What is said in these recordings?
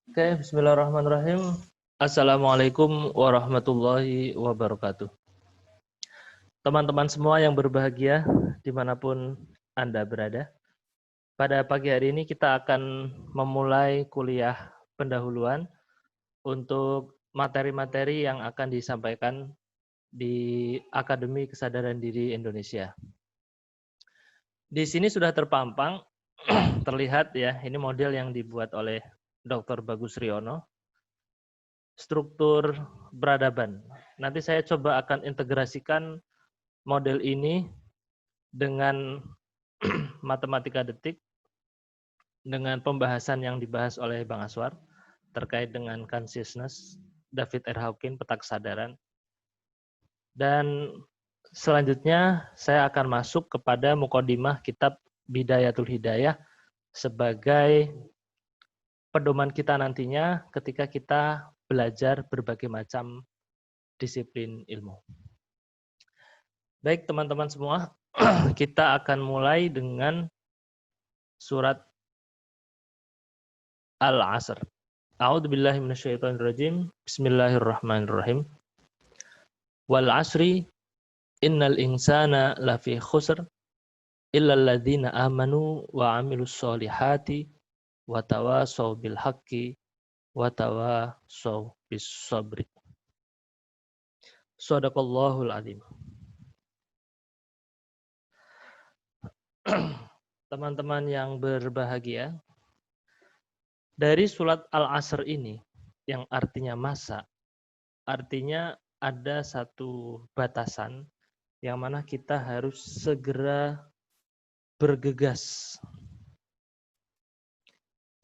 Oke, bismillahirrahmanirrahim. Assalamualaikum warahmatullahi wabarakatuh. Teman-teman semua yang berbahagia, dimanapun Anda berada. Pada pagi hari ini kita akan memulai kuliah pendahuluan untuk materi-materi yang akan disampaikan di Akademi Kesadaran Diri Indonesia. Di sini sudah terpampang, terlihat ya, ini model yang dibuat oleh Dr. Bagus Riono. Struktur peradaban. Nanti saya coba akan integrasikan model ini dengan matematika detik, dengan pembahasan yang dibahas oleh Bang Aswar terkait dengan consciousness, David R. Hawkins, peta kesadaran. Dan selanjutnya saya akan masuk kepada mukadimah kitab Bidayatul Hidayah sebagai pedoman kita nantinya ketika kita belajar berbagai macam disiplin ilmu. Baik teman-teman semua, kita akan mulai dengan surat Al-Asr. A'udzubillahi minasyaitonirrajim. Bismillahirrahmanirrahim. Wal 'asri innal insana lafi khusr illal ladzina amanu wa 'amilus solihati wa tawasaw bil haqqi wa tawasaw bis sabri. Shadaqallahul azim. Teman-teman yang berbahagia, dari surat Al-Asr ini yang artinya masa, artinya ada satu batasan yang mana kita harus segera bergegas.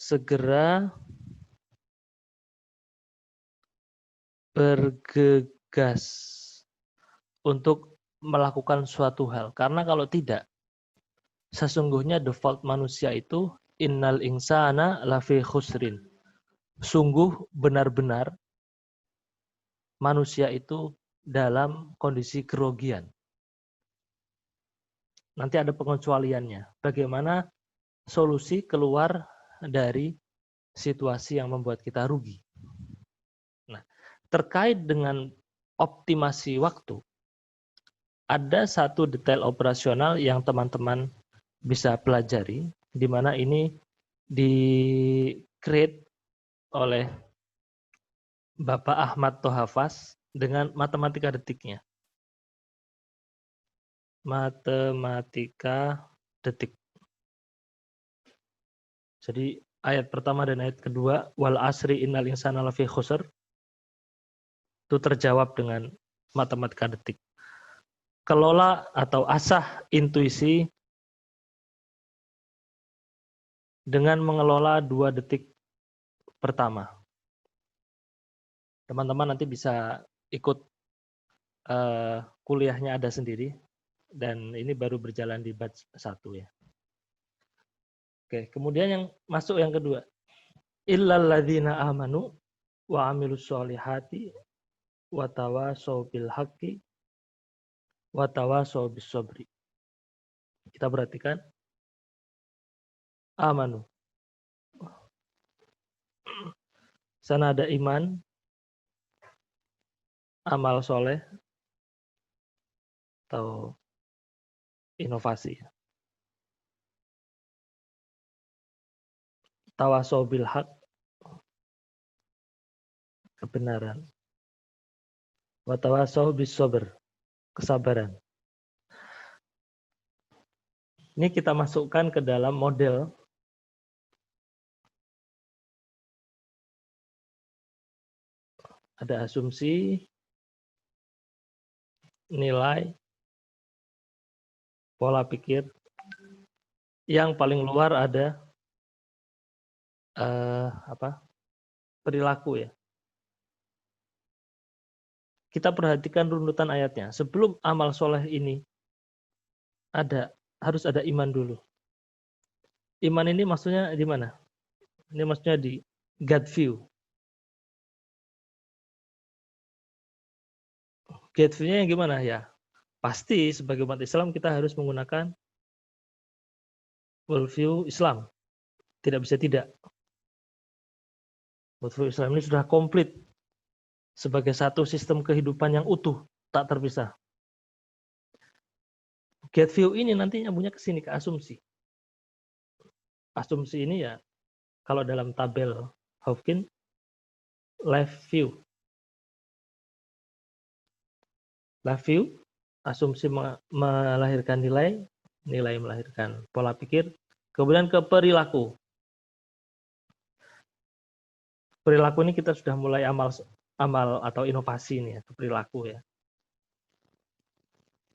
Segera bergegas untuk melakukan suatu hal. Karena kalau tidak, sesungguhnya default manusia itu innal insana lafi khusrin. Sungguh benar-benar manusia itu dalam kondisi kerugian. Nanti ada pengecualiannya. Bagaimana solusi keluar dari situasi yang membuat kita rugi. Nah, terkait dengan optimasi waktu, ada satu detail operasional yang teman-teman bisa pelajari, di mana ini di-create oleh Bapak Ahmad Tohafaz dengan matematika detiknya. Matematika detik. Jadi ayat pertama dan ayat kedua, wal asri innal insana lafi khusr, itu terjawab dengan matematika detik. Kelola atau asah intuisi dengan mengelola 2 detik pertama. Teman-teman nanti bisa ikut kuliahnya ada sendiri, dan ini baru berjalan di batch 1 ya. Oke, kemudian yang masuk yang kedua. Illal ladzina amanu wa amilus solihati wa tawasaw bil haqqi wa tawasaw bis sabri. Kita perhatikan amanu. Sana ada iman, amal soleh, atau inovasi. Tawasaw bil haq, kebenaran. Wa tawasaw bis sabr, kesabaran. Ini kita masukkan ke dalam model ada asumsi, nilai, pola pikir. Yang paling luar ada perilaku ya. Kita perhatikan runutan ayatnya. Sebelum amal soleh ini harus ada iman dulu. Iman ini maksudnya di mana? Ini maksudnya di gut view. Gut view-nya yang gimana ya? Pasti sebagai umat Islam kita harus menggunakan worldview Islam. Tidak bisa tidak. Worldview Islam ini sudah komplit sebagai satu sistem kehidupan yang utuh, tak terpisah. Get view ini nanti nyambungnya ke sini, ke asumsi. Asumsi ini ya, kalau dalam tabel Hawking, left view. Left view, asumsi melahirkan nilai, nilai melahirkan pola pikir, kemudian ke perilaku. Perilaku ini kita sudah mulai amal atau inovasi nih ya, ke perilaku ya.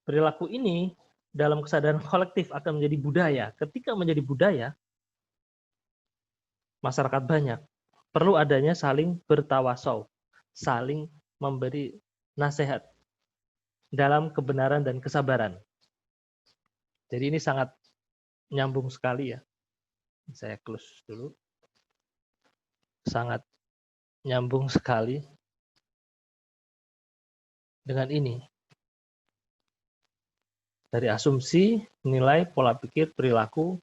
Perilaku ini dalam kesadaran kolektif akan menjadi budaya. Ketika menjadi budaya, masyarakat banyak. Perlu adanya saling bertawasau, saling memberi nasihat dalam kebenaran dan kesabaran. Jadi ini sangat nyambung sekali ya. Saya close dulu. Sangat nyambung sekali dengan ini. Dari asumsi, nilai, pola pikir, perilaku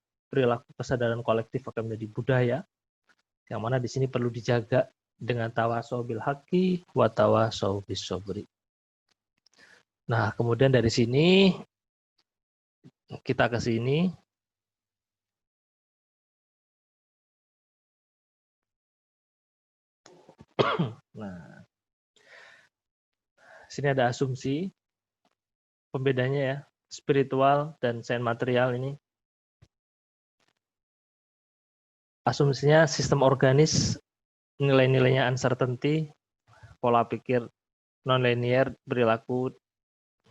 kesadaran kolektif akan menjadi budaya, yang mana di sini perlu dijaga dengan tawasau bil haqqi wa tawasau bis sabri. Nah, kemudian dari sini kita ke sini. Nah, sini ada asumsi pembedanya ya, spiritual dan sains material ini. Asumsinya sistem organis, nilai-nilainya uncertainty, pola pikir non-linear, perilaku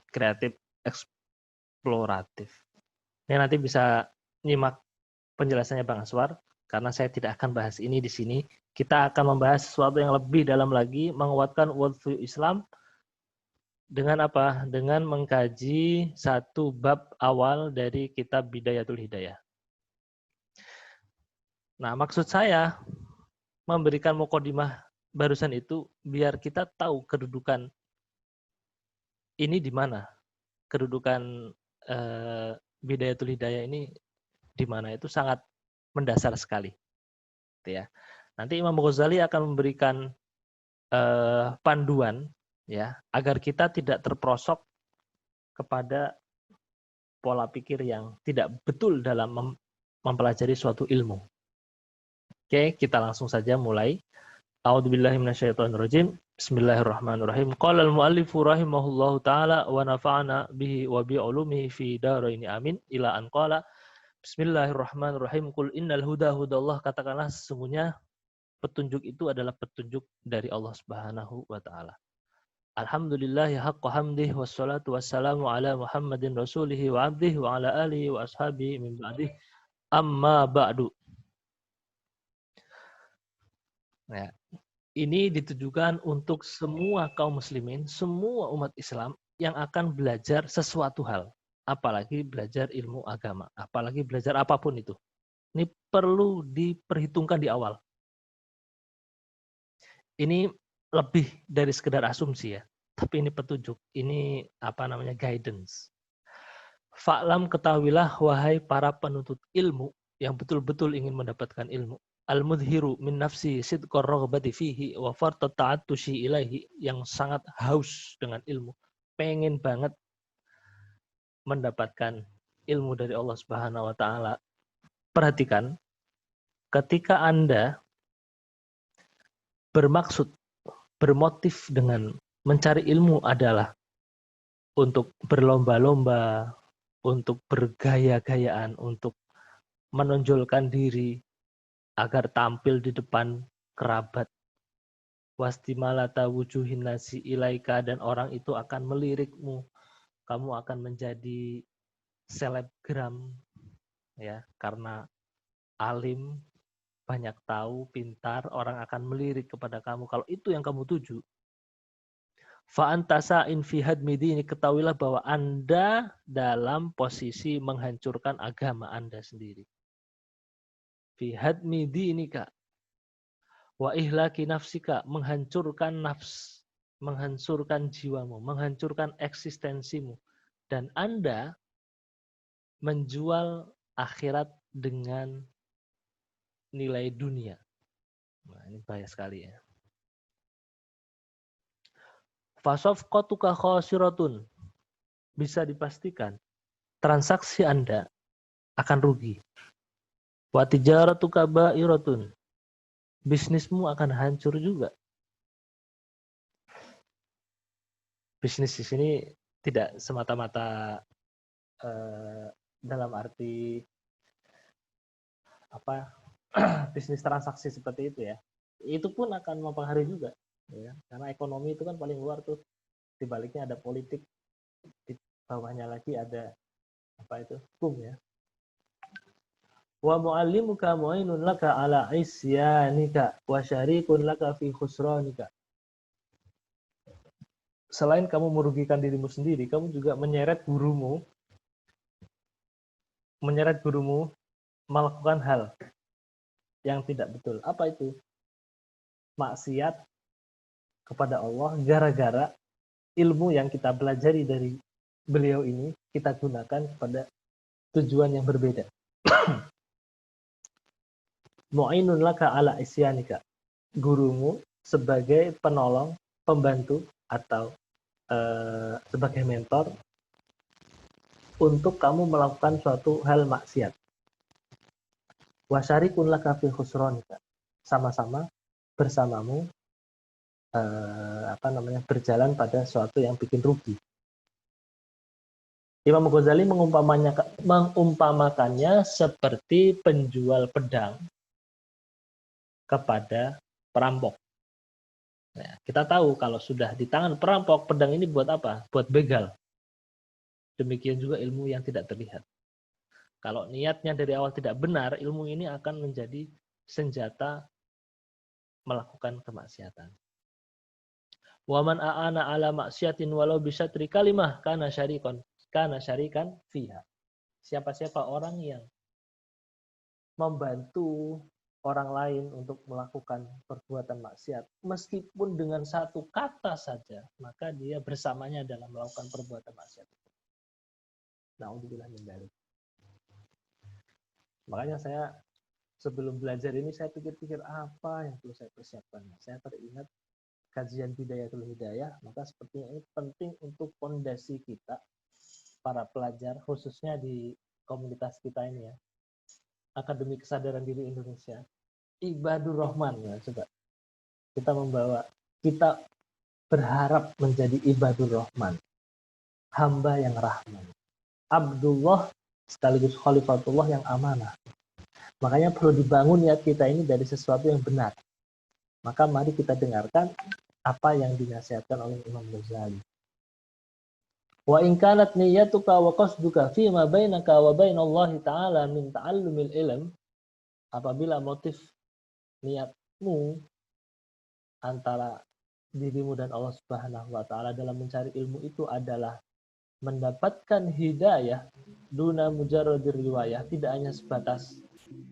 kreatif, eksploratif. Ini nanti bisa nyimak penjelasannya Bang Aswar, karena saya tidak akan bahas ini di sini. Kita akan membahas sesuatu yang lebih dalam lagi, menguatkan worldview Islam dengan apa? Dengan mengkaji satu bab awal dari kitab Bidayatul Hidayah. Nah, maksud saya memberikan mukadimah barusan itu biar kita tahu kedudukan ini di mana. Kedudukan Bidayatul Hidayah ini di mana, itu sangat mendasar sekali. Gitu ya. Nanti Imam Ghazali akan memberikan panduan ya agar kita tidak terprosok kepada pola pikir yang tidak betul dalam mempelajari suatu ilmu. Oke, kita langsung saja mulai. A'udzubillahi minasyaitonirrajim. Bismillahirrahmanirrahim. Qala al-mu'allifu rahimahullahu taala wa nafa'ana bihi wa bi ulumihi fi daraini amin ila an qala Bismillahirrahmanirrahim. Qul innal huda hudallah, katakanlah sesungguhnya petunjuk itu adalah petunjuk dari Allah Subhanahu wa taala. Alhamdulillah ya haqqa hamdih wassalatu wassalamu ala Muhammadin rasulihi wa abdihi wa ala alihi wa ashabihi min ba'dih. Amma ba'du. Ya, ini ditujukan untuk semua kaum muslimin, semua umat Islam yang akan belajar sesuatu hal, apalagi belajar ilmu agama, apalagi belajar apapun itu. Ini perlu diperhitungkan di awal. Ini lebih dari sekedar asumsi ya, tapi ini petunjuk, ini apa namanya, guidance. Fa'lam, ketahuilah wahai para penuntut ilmu yang betul-betul ingin mendapatkan ilmu. Al-mudhiru min nafsi sidqar raghbati fihi wa farta ta'attushi ilaihi, yang sangat haus dengan ilmu, pengen banget mendapatkan ilmu dari Allah Subhanahu wa taala. Perhatikan, ketika Anda bermaksud, bermotif dengan mencari ilmu adalah untuk berlomba-lomba, untuk bergaya-gayaan, untuk menonjolkan diri agar tampil di depan kerabat, wastimalata wujuhin nasi ilaika, dan orang itu akan melirikmu, kamu akan menjadi selebgram ya, karena alim, banyak tahu, pintar, orang akan melirik kepada kamu. Kalau itu yang kamu tuju, fa'antasa in fi hadmi dini, ketahuilah bahwa Anda dalam posisi menghancurkan agama Anda sendiri. Fi hadmi dinika wa ihlaki nafsika, menghancurkan nafs, menghancurkan jiwamu, menghancurkan eksistensimu, dan Anda menjual akhirat dengan nilai dunia. Nah, ini bahaya sekali ya. Fasafqatuka khasiratun. Bisa dipastikan transaksi Anda akan rugi. Wa tijaratuka ba'iratun. Bisnismu akan hancur juga. Bisnis di sini tidak semata-mata dalam arti apa bisnis transaksi seperti itu ya. Itu pun akan mempengaruhi juga, ya. Karena ekonomi itu kan paling luar tuh. Di baliknya ada politik, di bawahnya lagi ada apa itu hukum ya. Wa mu'allimuka mu'inun laka ala isyanika wa syarikun laka fi khusranika. Selain kamu merugikan dirimu sendiri, kamu juga menyeret gurumu melakukan hal yang tidak betul. Apa itu? Maksiat kepada Allah gara-gara ilmu yang kita pelajari dari beliau ini kita gunakan kepada tujuan yang berbeda. Mu'inun laka ala isyanika. Gurumu sebagai penolong, pembantu atau sebagai mentor untuk kamu melakukan suatu hal maksiat. Wasyarikun laka fi khusranika. Sama-sama bersamamu berjalan pada suatu yang bikin rugi. Imam Ghazali mengumpamakannya seperti penjual pedang kepada perampok. Nah, kita tahu kalau sudah di tangan perampok, pedang ini buat apa? Buat begal. Demikian juga ilmu yang tidak terlihat. Kalau niatnya dari awal tidak benar, ilmu ini akan menjadi senjata melakukan kemaksiatan. Waman a'ana ala maksiatin walau bisyatri kalimah kana syarikan fiha. Siapa-siapa orang yang membantu orang lain untuk melakukan perbuatan maksiat, meskipun dengan satu kata saja, maka dia bersamanya dalam melakukan perbuatan maksiat. Na'udzubillah min dzalik. Makanya saya sebelum belajar ini saya pikir-pikir apa yang perlu saya persiapkan. Saya teringat kajian Bidayatul Hidayah, maka sepertinya ini penting untuk fondasi kita, para pelajar, khususnya di komunitas kita ini ya, Akademi Kesadaran Diri Indonesia, Ibadur Rahman ya, coba kita berharap menjadi Ibadur Rahman, hamba yang rahman, Abdullah sekaligus Khalifatullah yang amanah. Makanya perlu dibangun niat kita ini dari sesuatu yang benar. Maka mari kita dengarkan apa yang dinasihatkan oleh Imam Ghazali. Wa in kanat niyyatuka wa qasduka fi ma bainaka wa bainallahi ta'ala min ta'allumil ilm, apabila motif niatmu antara dirimu dan Allah Subhanahu wa taala dalam mencari ilmu itu adalah mendapatkan hidayah duna mujarradir riwayah, tidak hanya sebatas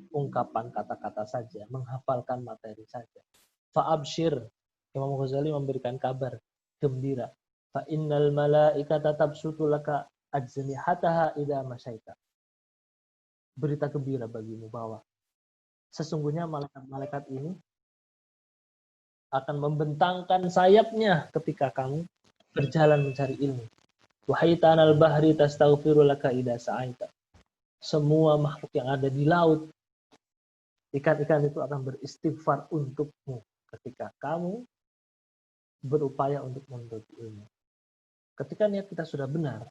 ungkapan kata-kata saja, menghafalkan materi saja. Fa'abshir, Imam Ghazali memberikan kabar gembira. Fa innal malaikata tabsutu laka ajnihataha idza masyaita. Berita gembira bagimu bahwa sesungguhnya malaikat-malaikat ini akan membentangkan sayapnya ketika kamu berjalan mencari ilmu. Wahaitanal bahri tastaghfiru laka idza sa'aita. Semua makhluk yang ada di laut, ikan-ikan itu akan beristighfar untukmu ketika kamu berupaya untuk menuntut ilmu. Ketika niat kita sudah benar,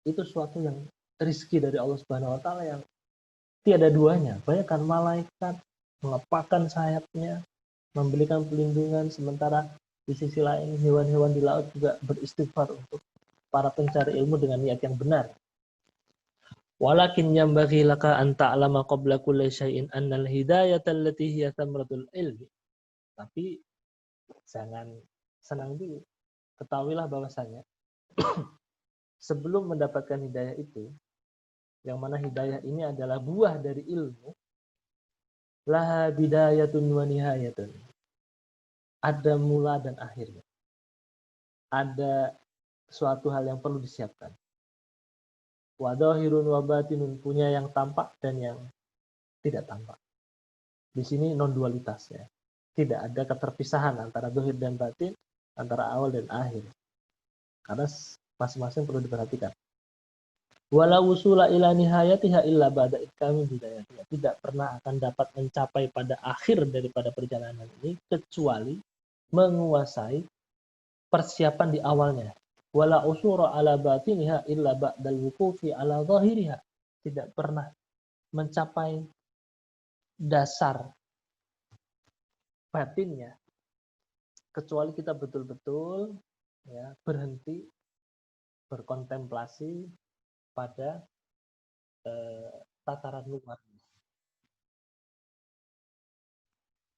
itu suatu yang rizki dari Allah Subhanahu wa taala yang tiada duanya. Bayangkan malaikat mengepakkan sayapnya, memberikan pelindungan, sementara di sisi lain hewan-hewan di laut juga beristighfar untuk para pencari ilmu dengan niat yang benar. Walakin yambaghi laka an ta'lama qabla kulli syai'in annal hidayata allati hiya thamratul ilmi. Tapi jangan senang dulu. Ketahuilah bahwasanya sebelum mendapatkan hidayah itu, yang mana hidayah ini adalah buah dari ilmu, laha bidayatun wa nihayatun. Ada mula dan akhirnya. Ada suatu hal yang perlu disiapkan. Wa dhahirun wa batinun, punya yang tampak dan yang tidak tampak. Di sini non dualitas ya. Tidak ada keterpisahan antara zahir dan batin, antara awal dan akhir. Karena masing-masing perlu diperhatikan. Wala wusula ila nihayatiha illa ba'da ikami bidayatiha. Tidak pernah akan dapat mencapai pada akhir daripada perjalanan ini kecuali menguasai persiapan di awalnya. Wala usura ala batiniha illa ba'dal wuqufi ala zahiriha. Tidak pernah mencapai dasar batinnya kecuali kita betul-betul ya berhenti berkontemplasi pada tataran luar.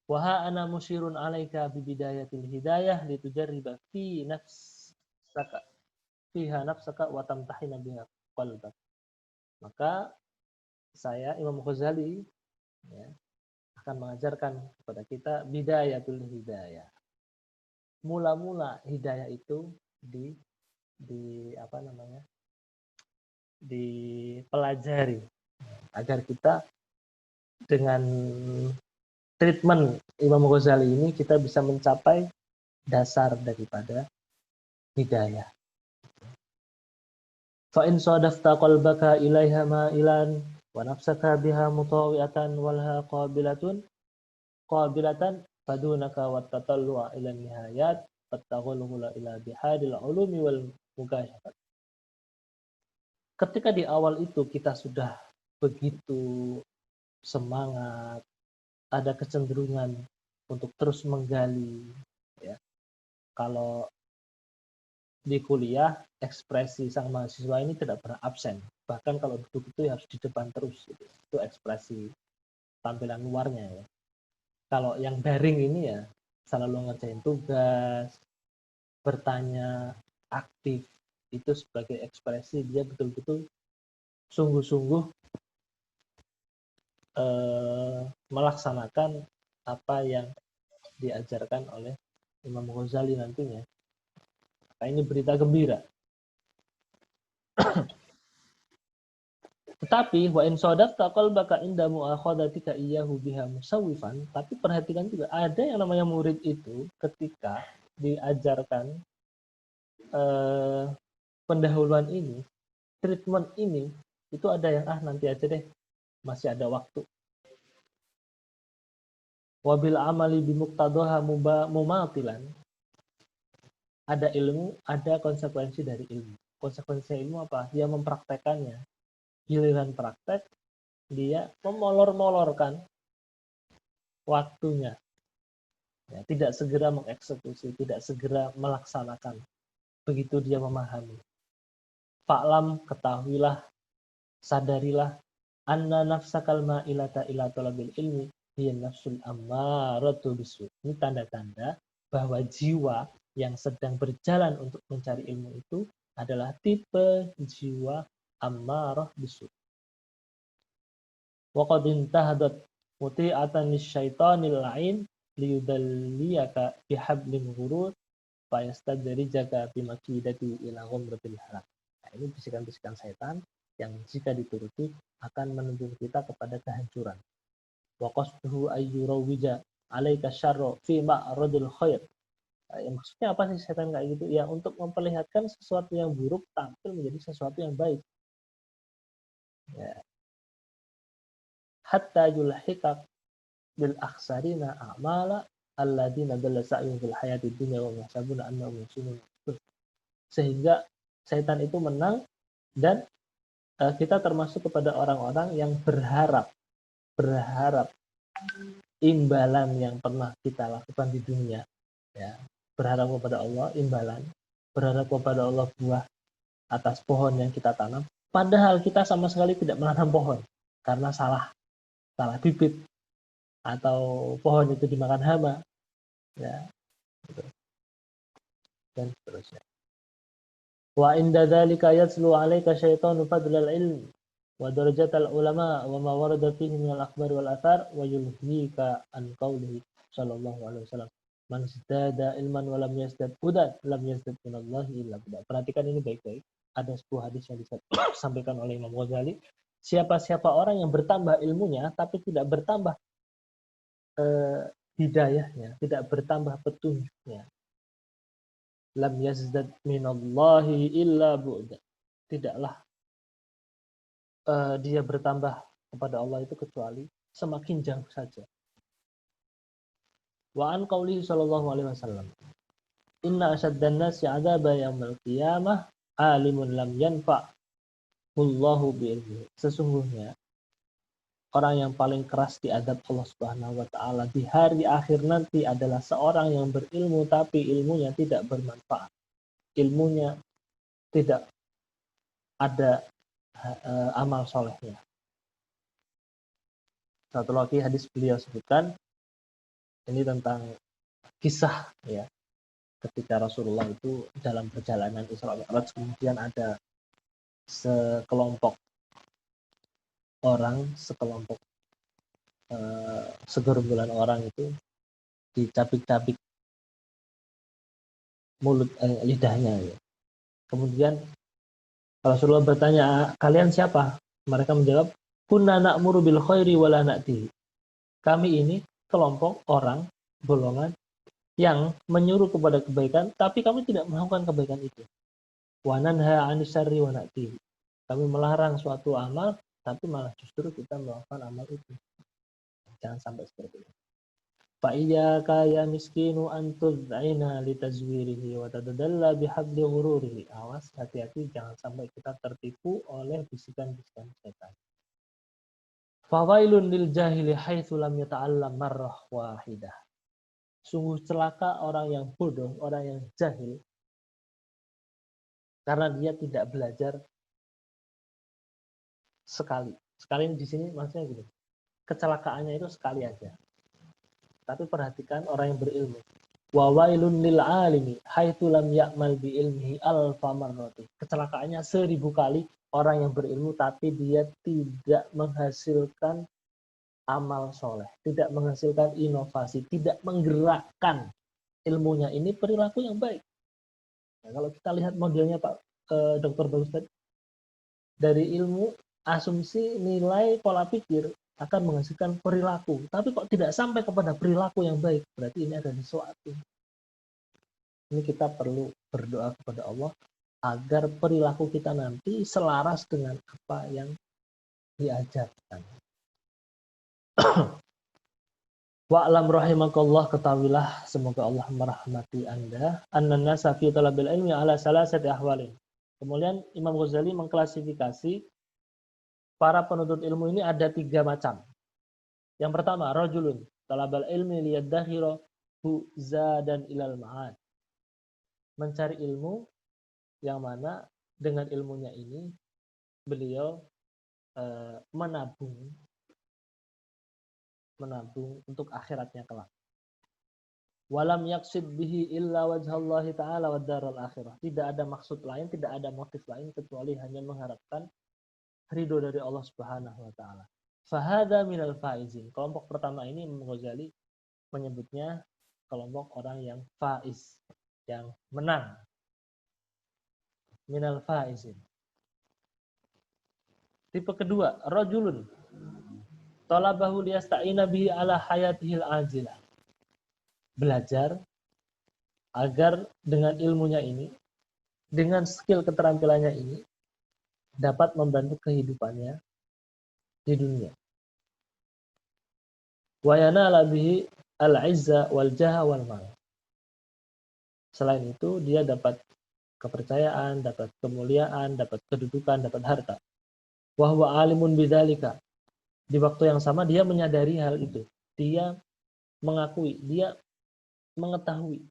Waha ana musyirun alaika bi bidayatil hidayah litujarriba fi nafsaka fiha nafsaka wa tamtahina biha qalbak. Maka saya Imam Ghazali ya, akan mengajarkan kepada kita bidayatul hidayah. Mula-mula hidayah itu di apa namanya? Dipelajari agar kita dengan treatment Imam Ghazali ini kita bisa mencapai dasar daripada hidayah. Fa in sadafta qalbaka ilaiha ma'ilan wa nafsaka biha mutawi'atan walha qabilatan fadunaka wa tatallu'a ila nihayat fattaghulula ila bihadil ulumi wal mughayyabat. Ketika di awal itu kita sudah begitu semangat, ada kecenderungan untuk terus menggali ya. Kalau di kuliah ekspresi sang mahasiswa ini tidak pernah absen, bahkan kalau duduk itu harus di depan terus gitu. Itu ekspresi tampilan luarnya ya. Kalau yang daring ini ya selalu ngerjain tugas, bertanya, aktif, itu sebagai ekspresi dia betul-betul sungguh-sungguh melaksanakan apa yang diajarkan oleh Imam Ghazali nantinya. Nah, ini berita gembira. Tetapi wa in sadaqta qalbaka inda mu'akhadatika iyyahu biha musawwifan, tapi perhatikan juga ada yang namanya murid itu ketika diajarkan pendahuluan ini, treatment ini, itu ada yang nanti aja deh, masih ada waktu. Wabil amali bimuqtadaha mumatilan. Ada ilmu, ada konsekuensi dari ilmu. Konsekuensi ilmu apa? Dia mempraktekannya. Giliran praktek, dia memolor-molorkan waktunya. Ya, tidak segera mengeksekusi, tidak segera melaksanakan. Begitu dia memahami. Fa'lam, ketahuilah, sadarilah, anna nafsakal ma'ilata ila talabil ilmi hiya nafsul ammaratu bisu. Ini tanda-tanda bahwa jiwa yang sedang berjalan untuk mencari ilmu itu adalah tipe jiwa ammarah bisu. Wa qad intahadat muti'atan lisyaitanil la'in liyudalliyaka bihablin ghurur fayastadrijaka bimakidati ila ghumratil halak. Nah, ini bisikan-bisikan setan yang jika dituruti akan menuntun kita kepada kehancuran. Wa qasduhu ayyurawija 'alaika syarra fi ma'radil khair. Maksudnya apa sih setan kayak gitu? Ya untuk memperlihatkan sesuatu yang buruk tampil menjadi sesuatu yang baik. Ya. Hatta yulhikak bil akhsarina a'mala alladziina dalla sa'yuhum fil hayatid dunya wa yahsabuna annahum yuhsinuna. Sehingga setan itu menang dan kita termasuk kepada orang-orang yang berharap imbalan yang pernah kita lakukan di dunia, ya, berharap kepada Allah imbalan, berharap kepada Allah buah atas pohon yang kita tanam, padahal kita sama sekali tidak menanam pohon karena salah bibit atau pohon itu dimakan hama, ya, gitu. Dan seterusnya. Wa inda dzalika yatslu 'alaika syaitanu fadlal ilm wa darajatal ulama wa ma warada fihi min al-akhbar wal athar wa yulhika an qawlihi sallallahu alaihi wasallam man istada ilman wa lam yazdad hudan lam yazdad minallahi illa hudan. Perhatikan ini baik-baik. Ada sebuah hadis yang disampaikan oleh Imam Ghazali, siapa-siapa orang yang bertambah ilmunya tapi tidak bertambah hidayahnya, tidak bertambah petunjuknya. Lam yazdad minallahi illa bu'da. Tidaklah dia bertambah kepada Allah itu kecuali semakin jauh saja. Wa an qaulihi sallallahu alaihi wasallam. Inna asyaddan nasi 'adzaba yaumil qiyamah alimun lam yanfa'ullahu bi'ilmihi. Sesungguhnya orang yang paling keras diadab Allah Subhanahu wa taala di hari akhir nanti adalah seorang yang berilmu tapi ilmunya tidak bermanfaat. Ilmunya tidak ada amal solehnya. Satu lagi hadis beliau sebutkan ini tentang kisah ya, ketika Rasulullah itu dalam perjalanan Isra Mi'raj, kemudian ada sekelompok orang, segerombolan orang itu dicabik-cabik mulut lidahnya ya. Kemudian Rasulullah bertanya, kalian siapa? Mereka menjawab, kunna na'muru bil khairi wala na'tihi. Kami ini kelompok orang, golongan yang menyuruh kepada kebaikan, tapi kami tidak melakukan kebaikan itu. Wa nanha 'anis syarri wa na'tihi. Kami melarang suatu amal, tapi malah justru kita melakukan amal itu. Jangan sampai seperti itu. Fa iyyaka ya miskinu an tud'ina li tazwirihi wa tadalla bihabli ghururihi. Awas, hati-hati jangan sampai kita tertipu oleh bisikan-bisikan setan. Fawailun lil jahili haitsu lam yata'allam marrah wahidah. Sungguh celaka orang yang bodoh, orang yang jahil, karena dia tidak belajar sekali. Sekali di sini maksudnya gini, kecelakaannya itu sekali aja. Tapi perhatikan orang yang berilmu. Wa wailun lil alimi haitsu lam ya'mal bi ilmihi alfa marrati. Kecelakaannya 1000 kali orang yang berilmu tapi dia tidak menghasilkan amal soleh, tidak menghasilkan inovasi, tidak menggerakkan ilmunya. Ini perilaku yang baik. Nah, kalau kita lihat modelnya Pak Dr. Bagus tadi, dari ilmu, asumsi, nilai, pola pikir akan menghasilkan perilaku. Tapi kok tidak sampai kepada perilaku yang baik, berarti ini ada sesuatu. Ini kita perlu berdoa kepada Allah agar perilaku kita nanti selaras dengan apa yang diajarkan. Wa'lam rahimakallah, ketahuilah semoga Allah merahmati Anda, annan nasa fi talabil ilmi ala salasati ahwalin. Kemudian Imam Ghazali mengklasifikasi para penuntut ilmu ini ada 3 macam. Yang pertama, rajulun talabal ilmi liyaddakhirahu zadan ilal ma'ad. Mencari ilmu yang mana dengan ilmunya ini beliau menabung untuk akhiratnya kelak. Walam yaqsid bihi illa wajhallahi ta'ala wad daral akhirah. Tidak ada maksud lain, tidak ada motif lain kecuali hanya mengharapkan ridho dari Allah Subhanahu wa taala. Fahada minal faizin. Kelompok pertama ini Imam Ghazali menyebutnya kelompok orang yang faiz, yang menang. Minal faizin. Tipe kedua, rajulun talabahu liyasta'ina bihi ala hayatihil ajilah. Belajar agar dengan ilmunya ini, dengan skill keterampilannya ini dapat membantu kehidupannya di dunia. Wa yanala bihi al-'izza wal jaha wal mal. Selain itu dia dapat kepercayaan, dapat kemuliaan, dapat kedudukan, dapat harta. Wa huwa alimun bidzalika. Di waktu yang sama dia menyadari hal itu. Dia mengakui, dia mengetahui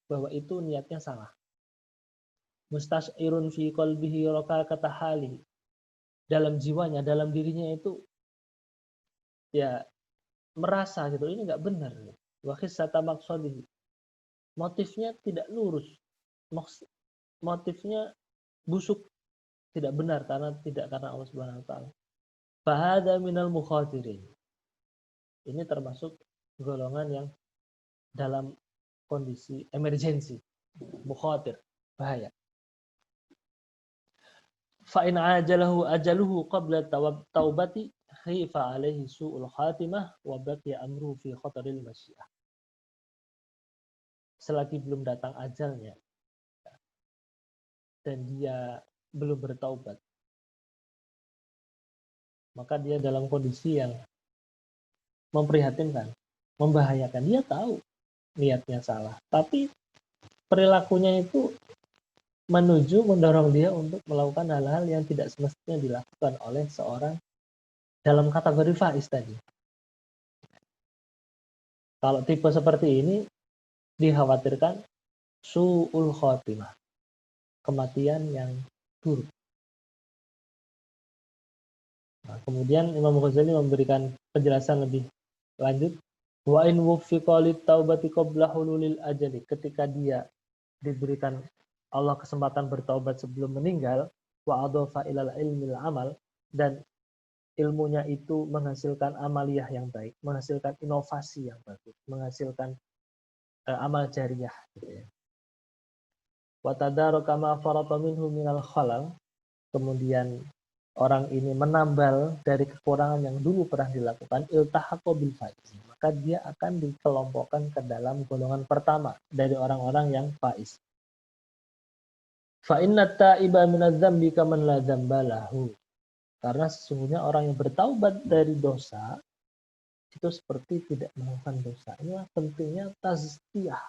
bahwa itu niatnya salah. Mustas'irun fi qalbihi rakakata halihi. Dalam jiwanya, dalam dirinya itu ya merasa gitu, ini enggak benar. Wa khissata maqsadihi. Motifnya tidak lurus. Motifnya busuk, tidak benar tidak karena Allah Subhanahu wa taala. Fahada minal mukhatirin. Ini termasuk golongan yang dalam kondisi emergensi, mukhatir, bahaya. Fa in ajaluhu qabla taubati khifa alaihi su'ul khatimah wa baqiya amru fi khataril masyiah. Selagi belum datang ajalnya dan dia belum bertaubat, maka dia dalam kondisi yang memprihatinkan, membahayakan. Dia tahu niatnya salah, tapi perilakunya itu mendorong dia untuk melakukan hal-hal yang tidak semestinya dilakukan oleh seorang dalam kategori faiz tadi. Kalau tipe seperti ini dikhawatirkan su'ul khotimah, kematian yang buruk. Nah, kemudian Imam Ghazali memberikan penjelasan lebih lanjut. Wa in wuffiqa lit-taubati qabla hululil ajali, ketika dia diberikan Allah kesempatan bertaubat sebelum meninggal, wa adhafa ilal ilmil amal, dan ilmunya itu menghasilkan amaliyah yang baik, menghasilkan inovasi yang bagus, menghasilkan amal jariyah gitu ya. Wa tadaraka ma farata minhu minal khalal, kemudian orang ini menambal dari kekurangan yang dulu pernah dilakukan, iltahaqo bil faiz, maka dia akan dikelompokkan ke dalam golongan pertama dari orang-orang yang faiz. Fa inna ta'iba minadz dzambi kaman la dzamba lahu, karena sesungguhnya orang yang bertaubat dari dosa itu seperti tidak melakukan dosa. Ini pentingnya tazkiyah,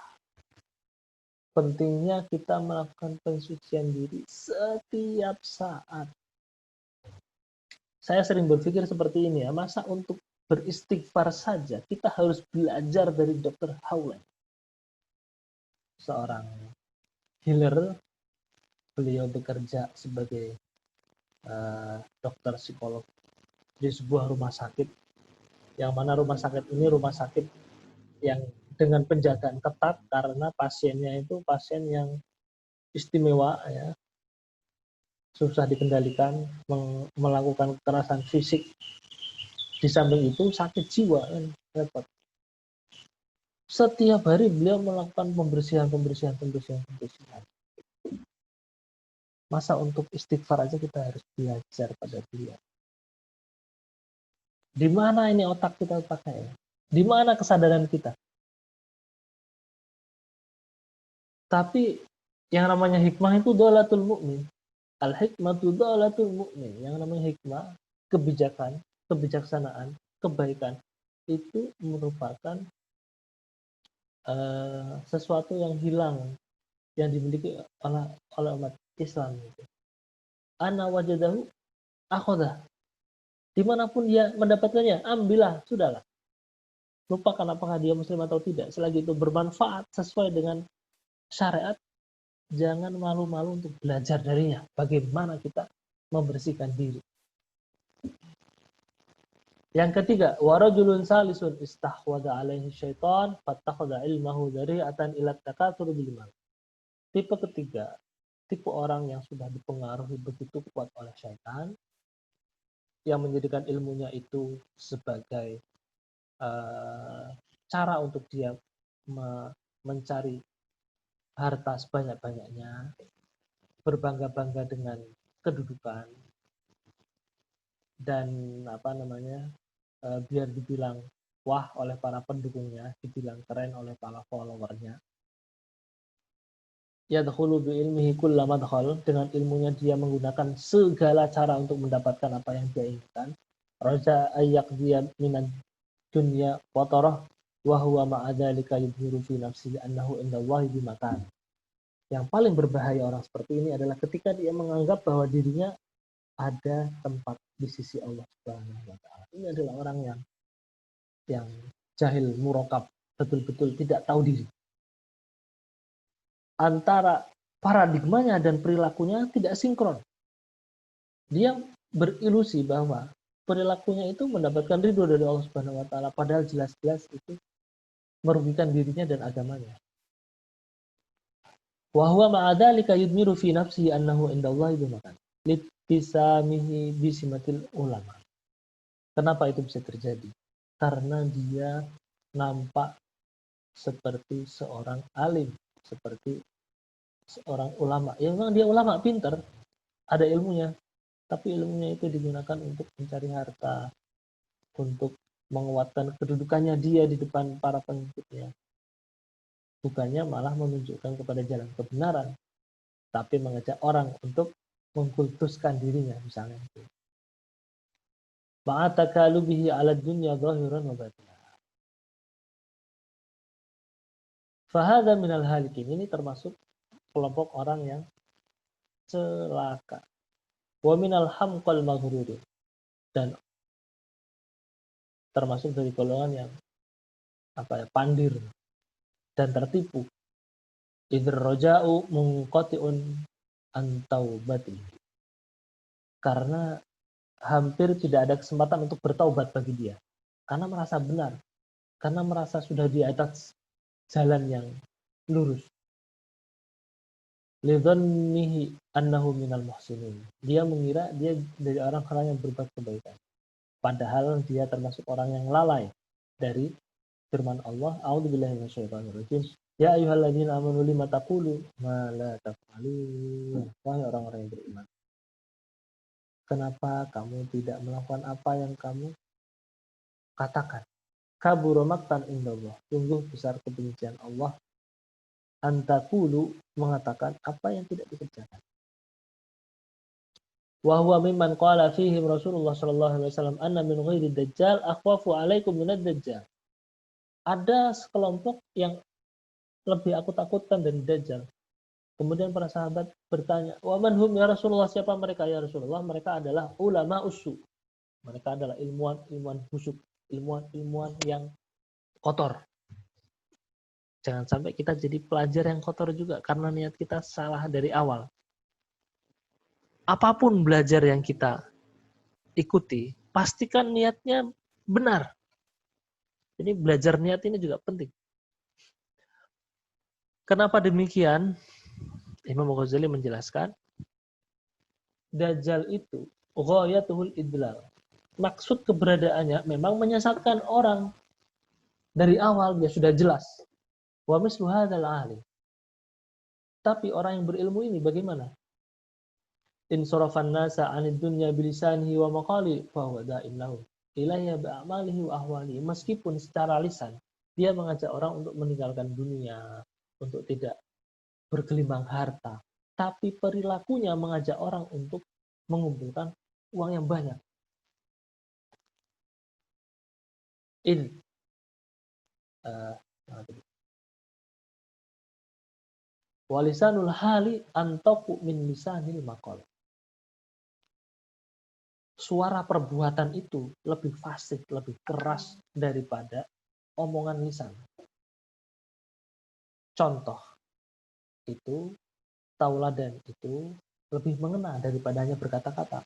pentingnya kita melakukan pensucian diri setiap saat. Saya sering berpikir seperti ini ya, masa untuk beristighfar saja kita harus belajar dari Dr. Howland, seorang healer. Beliau bekerja sebagai dokter psikolog di sebuah rumah sakit, yang mana rumah sakit ini rumah sakit yang dengan penjagaan ketat karena pasiennya itu pasien yang istimewa ya, susah dikendalikan, melakukan kekerasan fisik. Di samping itu sakit jiwa kan repot. Setiap hari beliau melakukan pembersihan. Masa untuk istighfar aja kita harus belajar pada beliau. Di mana ini otak kita pakai? Di mana kesadaran kita? Tapi yang namanya hikmah itu dhalatul mu'min. Al-hikmatu dhalatul mu'min. Yang namanya hikmah, kebijakan, kebijaksanaan, kebaikan, itu merupakan sesuatu yang hilang, yang dimiliki oleh umat Islam. Ana wajadahu akhodah. Dimanapun dia mendapatkannya, ambillah, sudahlah. Lupakan apakah dia muslim atau tidak. Selagi itu bermanfaat sesuai dengan syariat, jangan malu-malu untuk belajar darinya. Bagaimana kita membersihkan diri. Yang ketiga, warajulun salisun istahwada alaihi syaitan fattakhadha ilmahu dari'atan ila takatsur bil mal. Tipe ketiga, tipe orang yang sudah dipengaruhi begitu kuat oleh syaitan, yang menjadikan ilmunya itu sebagai cara untuk dia mencari harta sebanyak-banyaknya, berbangga-bangga dengan kedudukan, dan biar dibilang wah oleh para pendukungnya, dibilang keren oleh para followernya. Yadkhulu bi ilmihi kulla madkhal, dengan ilmunya dia menggunakan segala cara untuk mendapatkan apa yang dia inginkan. Raja ayyaqdiya minad dunya wa tarah wa huwa ma'a dzalika yudhiru fi nafsihi annahu indallahi bimakan. Yang paling berbahaya orang seperti ini adalah ketika dia menganggap bahwa dirinya ada tempat di sisi Allah Subhanahu wa taala. Ini adalah orang yang jahil murakab, betul-betul tidak tahu diri. Antara paradigmanya dan perilakunya tidak sinkron. Dia berilusi bahwa perilakunya itu mendapatkan ridho dari Allah Subhanahu wa taala, padahal jelas-jelas itu merugikan dirinya dan agamanya. Wa huwa ma'a dzalika yudmiru fi nafsihi annahu indallahi bimakan. Litisamihi bisimatil ulama. Kenapa itu bisa terjadi? Karena dia nampak seperti seorang alim, seperti seorang ulama. Ya memang dia ulama, pintar, ada ilmunya, tapi ilmunya itu digunakan untuk mencari harta, untuk menguatkan kedudukannya dia di depan para pengikutnya. Bukannya malah menunjukkan kepada jalan kebenaran, tapi mengajak orang untuk mengkultuskan dirinya misalnya. Ma'atakalubihi ala dunya zahiran wa batinan. Fahadha minal halikin, ini termasuk kelompok orang yang celaka. Wa minal hamqal maghrurin, dan termasuk dari golongan yang pandir dan tertipu. Idr roja'u munqati'un an taubati, karena hampir tidak ada kesempatan untuk bertaubat bagi dia, karena merasa benar, karena merasa sudah di atas jalan yang lurus. Lidhannihi annahu minal muhsinin, dia mengira dia dari orang-orang yang berbuat kebaikan, padahal dia termasuk orang yang lalai dari firman Allah. A'udzubillahi minasyaitonirrajim. Ya ayyuhalladzina amanu lima taqulu ma la taf'alun. Wahai orang-orang yang beriman, kenapa kamu tidak melakukan apa yang kamu katakan? Kabura maqtan indallah, sungguh besar kebencian Allah, antaqulu, mengatakan apa yang tidak dikerjakan. Wa huwa mimman qala fihim Rasulullah sallallahu alaihi wasallam anna min ghairi dajjal akhwafu alaikum minad dajjal. Ada sekelompok yang lebih aku takutkan dari dajjal. Kemudian para sahabat bertanya, wa man hum ya Rasulullah, siapa mereka ya Rasulullah? Mereka adalah ulama usu. Mereka adalah ilmuwan busuk, ilmuwan yang kotor. Jangan sampai kita jadi pelajar yang kotor juga karena niat kita salah dari awal. Apapun belajar yang kita ikuti, pastikan niatnya benar. Jadi belajar niat ini juga penting. Kenapa demikian? Imam Ghazali menjelaskan, Dajjal itu ghayatuhul idlal. Maksud keberadaannya memang menyesatkan orang. Dari awal dia sudah jelas. Wa mislu hadzal alim. Tapi orang yang berilmu ini bagaimana? In sarafan nasa 'anid dunya bilisanihi wa maqali fa huwa da'in lahu ilayya bi'amalihi wa ahwali. Meskipun secara lisan dia mengajak orang untuk meninggalkan dunia, untuk tidak bergelimang harta, tapi perilakunya mengajak orang untuk mengumpulkan uang yang banyak. Walisanul hali antaku min lisanil maqal. Suara perbuatan itu lebih fasih, lebih keras daripada omongan lisan. Contoh itu, tauladan itu lebih mengena daripada hanya berkata-kata.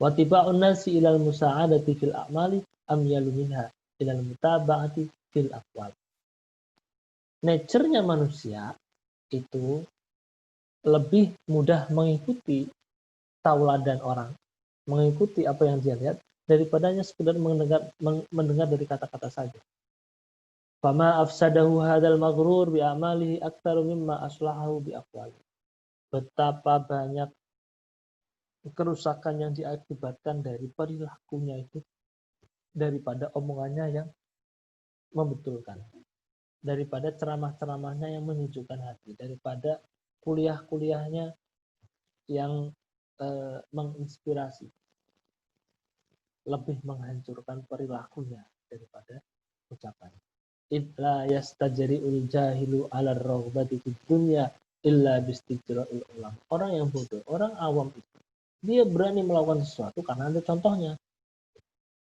Wa tiba'un nasi ilal musa'adati fil a'mali amyalu minha ilal mutaba'ati fil aqwal. Nature-nya manusia itu lebih mudah mengikuti tauladan orang, mengikuti apa yang dia lihat, daripada hanya sekedar mendengar dari kata-kata saja. Fama afsadahu hadal maghrur bi amalihi aktaru mimma aslahahu bi aqwali. Betapa banyak kerusakan yang diakibatkan dari perilakunya itu daripada omongannya yang membetulkan, daripada ceramah-ceramahnya yang menyejukkan hati, daripada kuliah-kuliahnya yang menginspirasi. Lebih menghancurkan perilakunya daripada ucapan. Idla yastajri'ul jahilu 'ala ar-raghbati fid dunya illa bistijra'il ulam. Orang yang bodoh, orang awam itu, dia berani melakukan sesuatu karena ada contohnya.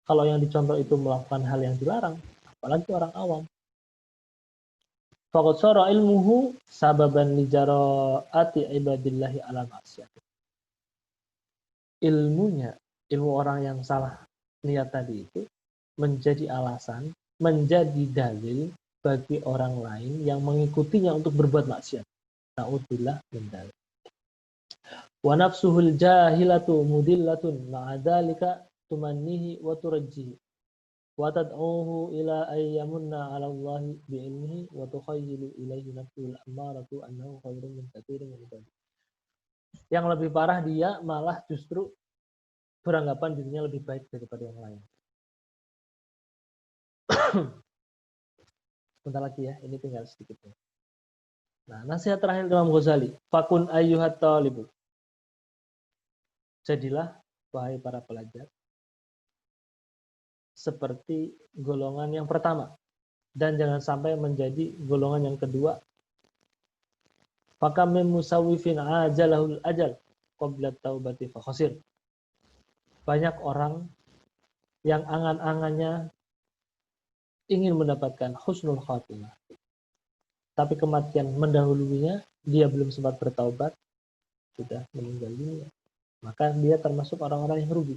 Kalau yang dicontoh itu melakukan hal yang dilarang, apalagi orang awam. Faqad sara ilmuhu sababan li jara'ati ibadillahi 'ala maksiat. Ilmu orang yang salah niat tadi itu menjadi alasan, menjadi dalil bagi orang lain yang mengikutinya untuk berbuat maksiat. Na'udzubillah min dzalik. Wa nafsuhul jahilatu mudillatun ma'a dzalika tumannihi wa turajjihi wa tad'uhu ila ayyamunna 'ala Allahi bi'ilmihi wa tukhayyilu ilaihi nafsuhul ammaratu annahu khairun min katsirin min ibadihi. Yang lebih parah, dia malah justru beranggapan dirinya lebih baik daripada yang lain. Sebentar lagi ya, ini tinggal sedikit. Nah, nasihat terakhir Imam Ghazali, fakun ayyuhat talibu. Jadilah, wahai para pelajar, seperti golongan yang pertama. Dan jangan sampai menjadi golongan yang kedua. Fakam min musawwifin ajalahul ajal qabla taubati fa khasir. Banyak orang yang angan-angannya ingin mendapatkan husnul khatimah. Tapi kematian mendahulunya, dia belum sempat bertaubat, sudah meninggal dunia. Maka dia termasuk orang-orang yang rugi.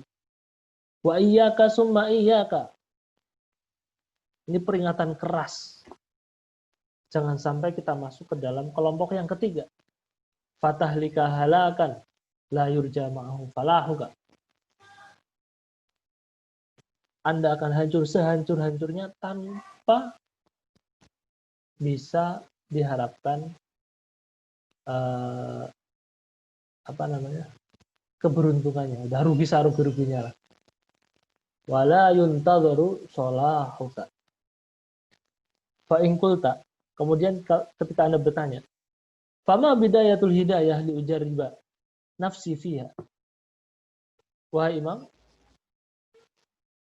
Wa iyyaka summa iyyaka. Ini peringatan keras. Jangan sampai kita masuk ke dalam kelompok yang ketiga. Fatahlika halakan la yurja ma'ahu falahuka. Anda akan hancur sehancur-hancurnya tanpa bisa diharapkan keberuntungannya. Udah rugi sarugi-ruginya lah. Wala yuntadharu sholahuka. Fa in qulta. Kemudian ketika Anda bertanya, fama bidayatul hidayah li ujarriba nafsi fiha. Wahai Imam,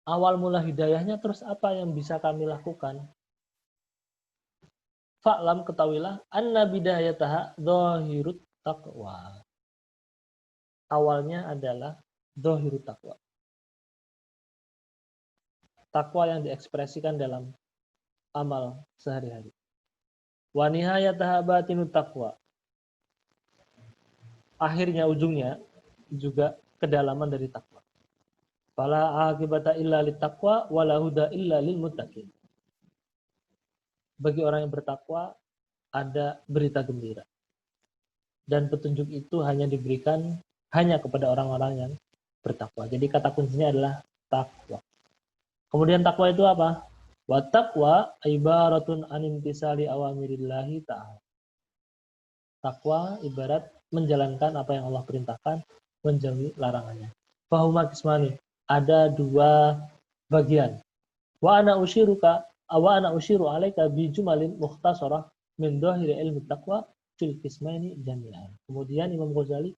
awal mula hidayahnya terus apa yang bisa kami lakukan? Fa'lam, ketahuilah, anna bidayataha dhahirut taqwa. Awalnya adalah dhahirut taqwa. Takwa yang diekspresikan dalam amal sehari-hari. Wa nihayataha batinut taqwa. Akhirnya, ujungnya juga kedalaman dari takwa. Fala akibata illa lit taqwa wala huda illa lil muttaqin. Bagi orang yang bertakwa ada berita gembira. Dan petunjuk itu hanya diberikan hanya kepada orang-orang yang bertakwa. Jadi kata kuncinya adalah takwa. Kemudian takwa itu apa? Wa taqwa ibaratun an imtisali awamirillahi ta'ala. Takwa ibarat menjalankan apa yang Allah perintahkan, menjauhi larangannya. Fahuma qismani, ada dua bagian. Wa ana usyiru alaika bi jumalin mukhtasarah min dhahiri ilmi taqwa fil qismaini jami'an. Kemudian Imam Ghazali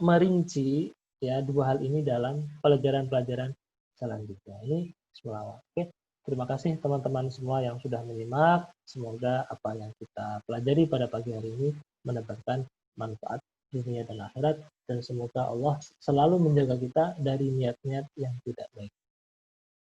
merinci ya dua hal ini dalam pelajaran-pelajaran selanjutnya. Ini semula. Oke. Terima kasih teman-teman semua yang sudah menyimak. Semoga apa yang kita pelajari pada pagi hari ini mendapatkan manfaat dunia dan akhirat, dan semoga Allah selalu menjaga kita dari niat-niat yang tidak baik.